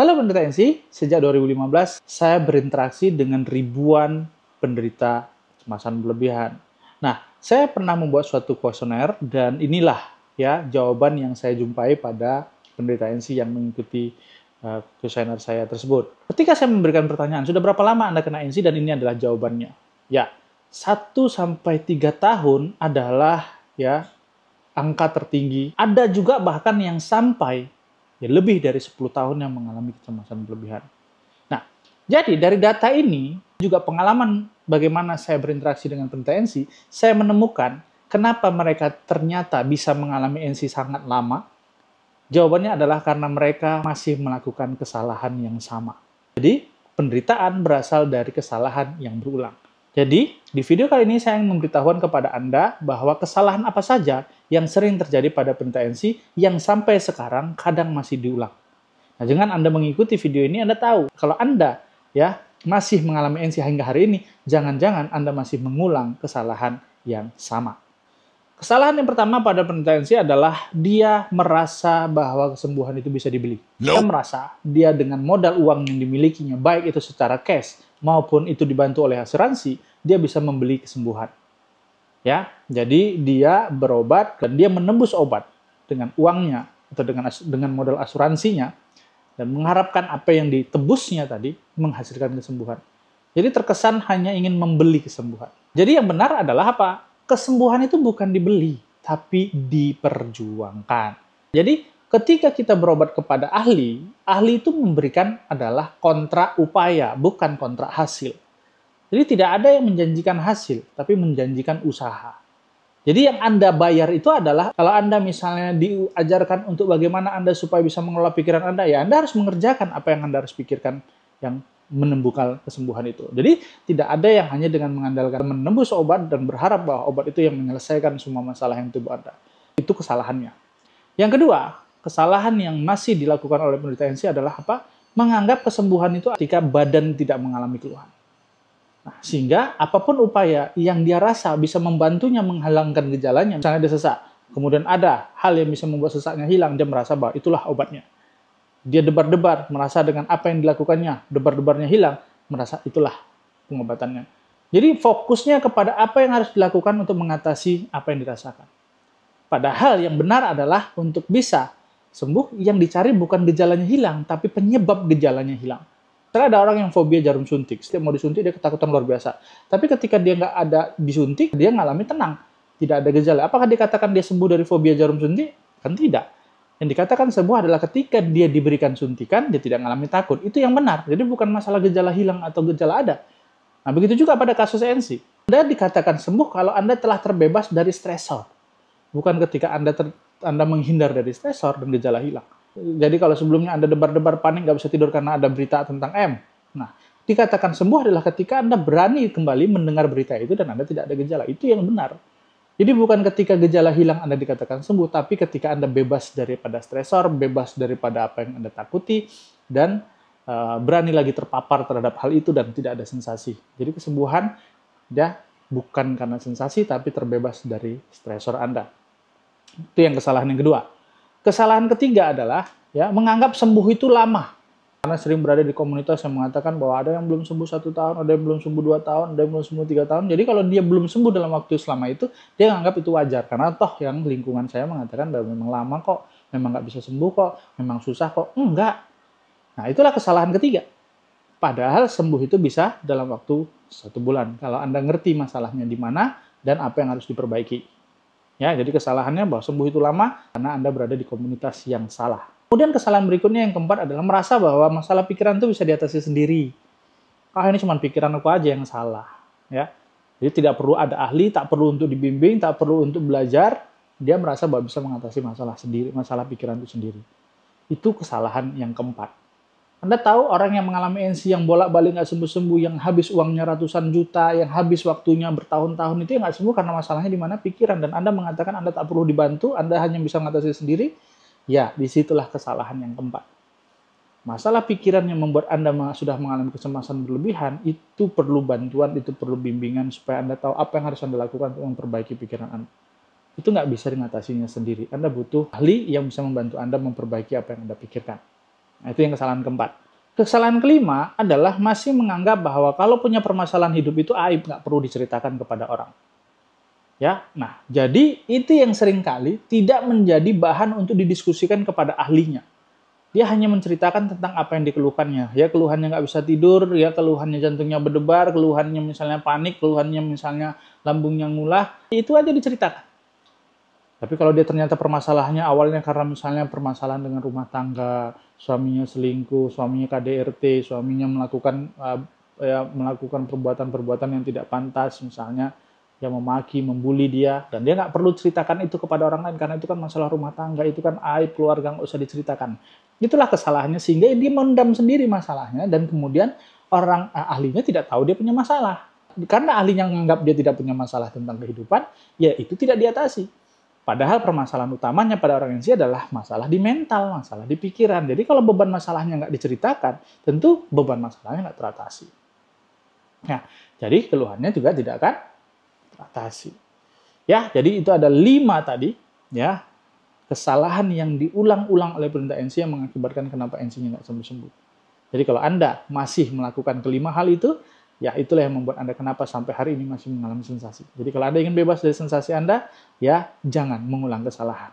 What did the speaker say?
Halo penderita NC, sejak 2015 saya berinteraksi dengan ribuan penderita kecemasan berlebihan. Nah, saya pernah membuat suatu kuesioner dan inilah ya jawaban yang saya jumpai pada penderita NC yang mengikuti kuesioner saya tersebut. Ketika saya memberikan pertanyaan, sudah berapa lama Anda kena NC dan ini adalah jawabannya. Ya, 1 sampai 3 tahun adalah ya angka tertinggi. Ada juga bahkan yang sampai lebih dari 10 tahun yang mengalami kecemasan berlebihan. Nah, jadi dari data ini, juga pengalaman bagaimana saya berinteraksi dengan penderita NC, saya menemukan kenapa mereka ternyata bisa mengalami NC sangat lama. Jawabannya adalah karena mereka masih melakukan kesalahan yang sama. Jadi, penderitaan berasal dari kesalahan yang berulang. Jadi, di video kali ini saya ingin memberitahukan kepada Anda bahwa kesalahan apa saja yang sering terjadi pada penderita NC yang sampai sekarang kadang masih diulang. Nah, dengan Anda mengikuti video ini, Anda tahu kalau Anda masih mengalami NC hingga hari ini, jangan-jangan Anda masih mengulang kesalahan yang sama. Kesalahan yang pertama pada penderita NC adalah dia merasa bahwa kesembuhan itu bisa dibeli. Dia merasa dia dengan modal uang yang dimilikinya, baik itu secara cash maupun itu dibantu oleh asuransi, dia bisa membeli kesembuhan. Ya, jadi dia berobat dan dia menembus obat dengan uangnya atau dengan modal asuransinya dan mengharapkan apa yang ditebusnya tadi menghasilkan kesembuhan. Jadi terkesan hanya ingin membeli kesembuhan. Jadi yang benar adalah apa? Kesembuhan itu bukan dibeli, tapi diperjuangkan. Jadi ketika kita berobat kepada ahli itu memberikan adalah kontrak upaya, bukan kontrak hasil. Jadi tidak ada yang menjanjikan hasil, tapi menjanjikan usaha. Jadi yang Anda bayar itu adalah, kalau Anda misalnya diajarkan untuk bagaimana Anda supaya bisa mengelola pikiran Anda, ya Anda harus mengerjakan apa yang Anda harus pikirkan yang menemukan kesembuhan itu. Jadi tidak ada yang hanya dengan mengandalkan menembus obat dan berharap bahwa obat itu yang menyelesaikan semua masalah yang tubuh Anda. Itu kesalahannya. Yang kedua, kesalahan yang masih dilakukan oleh penderita NC adalah apa? Menganggap kesembuhan itu ketika badan tidak mengalami keluhan. Nah, sehingga apapun upaya yang dia rasa bisa membantunya menghalangkan gejalanya, misalnya dia sesak, kemudian ada hal yang bisa membuat sesaknya hilang, dia merasa bahwa itulah obatnya. Dia debar-debar, merasa dengan apa yang dilakukannya, debar-debarnya hilang, merasa itulah pengobatannya. Jadi fokusnya kepada apa yang harus dilakukan untuk mengatasi apa yang dirasakan. Padahal yang benar adalah untuk bisa sembuh, yang dicari bukan gejalanya hilang, tapi penyebab gejalanya hilang. Misalnya ada orang yang fobia jarum suntik, setiap mau disuntik dia ketakutan luar biasa. Tapi ketika dia nggak ada disuntik, dia ngalami tenang, tidak ada gejala. Apakah dikatakan dia sembuh dari fobia jarum suntik? Kan tidak. Yang dikatakan sembuh adalah ketika dia diberikan suntikan, dia tidak mengalami takut. Itu yang benar. Jadi bukan masalah gejala hilang atau gejala ada. Nah, begitu juga pada kasus NC. Anda dikatakan sembuh kalau Anda telah terbebas dari stresor. Bukan ketika Anda menghindar dari stresor dan gejala hilang. Jadi kalau sebelumnya Anda debar-debar panik, nggak bisa tidur karena ada berita tentang M. Nah, dikatakan sembuh adalah ketika Anda berani kembali mendengar berita itu dan Anda tidak ada gejala. Itu yang benar. Jadi bukan ketika gejala hilang Anda dikatakan sembuh, tapi ketika Anda bebas daripada stresor, bebas daripada apa yang Anda takuti, dan berani lagi terpapar terhadap hal itu dan tidak ada sensasi. Jadi kesembuhan ya bukan karena sensasi, tapi terbebas dari stresor Anda. Itu yang kesalahan yang kedua. Kesalahan ketiga adalah ya menganggap sembuh itu lama. Karena sering berada di komunitas yang mengatakan bahwa ada yang belum sembuh 1 tahun, ada yang belum sembuh 2 tahun, ada yang belum sembuh 3 tahun. Jadi kalau dia belum sembuh dalam waktu selama itu, dia menganggap itu wajar. Karena toh yang lingkungan saya mengatakan bahwa memang lama kok, memang nggak bisa sembuh kok, memang susah kok. Enggak. Nah itulah kesalahan ketiga. Padahal sembuh itu bisa dalam waktu 1 bulan. Kalau Anda ngerti masalahnya di mana dan apa yang harus diperbaiki. Ya, jadi kesalahannya bahwa sembuh itu lama karena Anda berada di komunitas yang salah. Kemudian kesalahan berikutnya yang keempat adalah merasa bahwa masalah pikiran itu bisa diatasi sendiri. Ini cuma pikiran aku aja yang salah. Ya, jadi tidak perlu ada ahli, tak perlu untuk dibimbing, tak perlu untuk belajar. Dia merasa bahwa bisa mengatasi masalah sendiri, masalah pikiran itu sendiri. Itu kesalahan yang keempat. Anda tahu orang yang mengalami NC yang bolak-balik nggak sembuh-sembuh, yang habis uangnya ratusan juta, yang habis waktunya bertahun-tahun itu yang nggak sembuh karena masalahnya di mana pikiran. Dan Anda mengatakan Anda tak perlu dibantu, Anda hanya bisa mengatasi sendiri. Ya, disitulah kesalahan yang keempat. Masalah pikiran yang membuat Anda sudah mengalami kecemasan berlebihan, itu perlu bantuan, itu perlu bimbingan supaya Anda tahu apa yang harus Anda lakukan untuk memperbaiki pikiran Anda. Itu nggak bisa mengatasinya sendiri. Anda butuh ahli yang bisa membantu Anda memperbaiki apa yang Anda pikirkan. Nah, itu yang kesalahan keempat. Kesalahan kelima adalah masih menganggap bahwa kalau punya permasalahan hidup itu aib, nggak perlu diceritakan kepada orang. Ya, nah, jadi itu yang seringkali tidak menjadi bahan untuk didiskusikan kepada ahlinya. Dia hanya menceritakan tentang apa yang dikeluhkannya. Ya, keluhannya nggak bisa tidur, ya keluhannya jantungnya berdebar, keluhannya misalnya panik, keluhannya misalnya lambungnya ngulah, itu aja diceritakan. Tapi kalau dia ternyata permasalahannya awalnya karena misalnya permasalahan dengan rumah tangga, suaminya selingkuh, suaminya KDRT, suaminya melakukan perbuatan-perbuatan yang tidak pantas, misalnya yang memaki, membuli dia, dan dia nggak perlu ceritakan itu kepada orang lain karena itu kan masalah rumah tangga, itu kan aib keluarga, nggak usah diceritakan. Itulah kesalahannya sehingga dia mendam sendiri masalahnya dan kemudian orang ahlinya tidak tahu dia punya masalah. Karena ahlinya menganggap dia tidak punya masalah tentang kehidupan, ya itu tidak diatasi. Padahal permasalahan utamanya pada orang Indonesia adalah masalah di mental, masalah di pikiran. Jadi kalau beban masalahnya nggak diceritakan, tentu beban masalahnya nggak teratasi. Nah, jadi keluhannya juga tidak akan teratasi. Ya, jadi itu ada 5 tadi, ya, kesalahan yang diulang-ulang oleh pemerintah NC yang mengakibatkan kenapa NC-nya nggak sembuh-sembuh. Jadi kalau Anda masih melakukan kelima hal itu, ya itulah yang membuat Anda kenapa sampai hari ini masih mengalami sensasi. Jadi kalau Anda ingin bebas dari sensasi Anda, ya jangan mengulang kesalahan.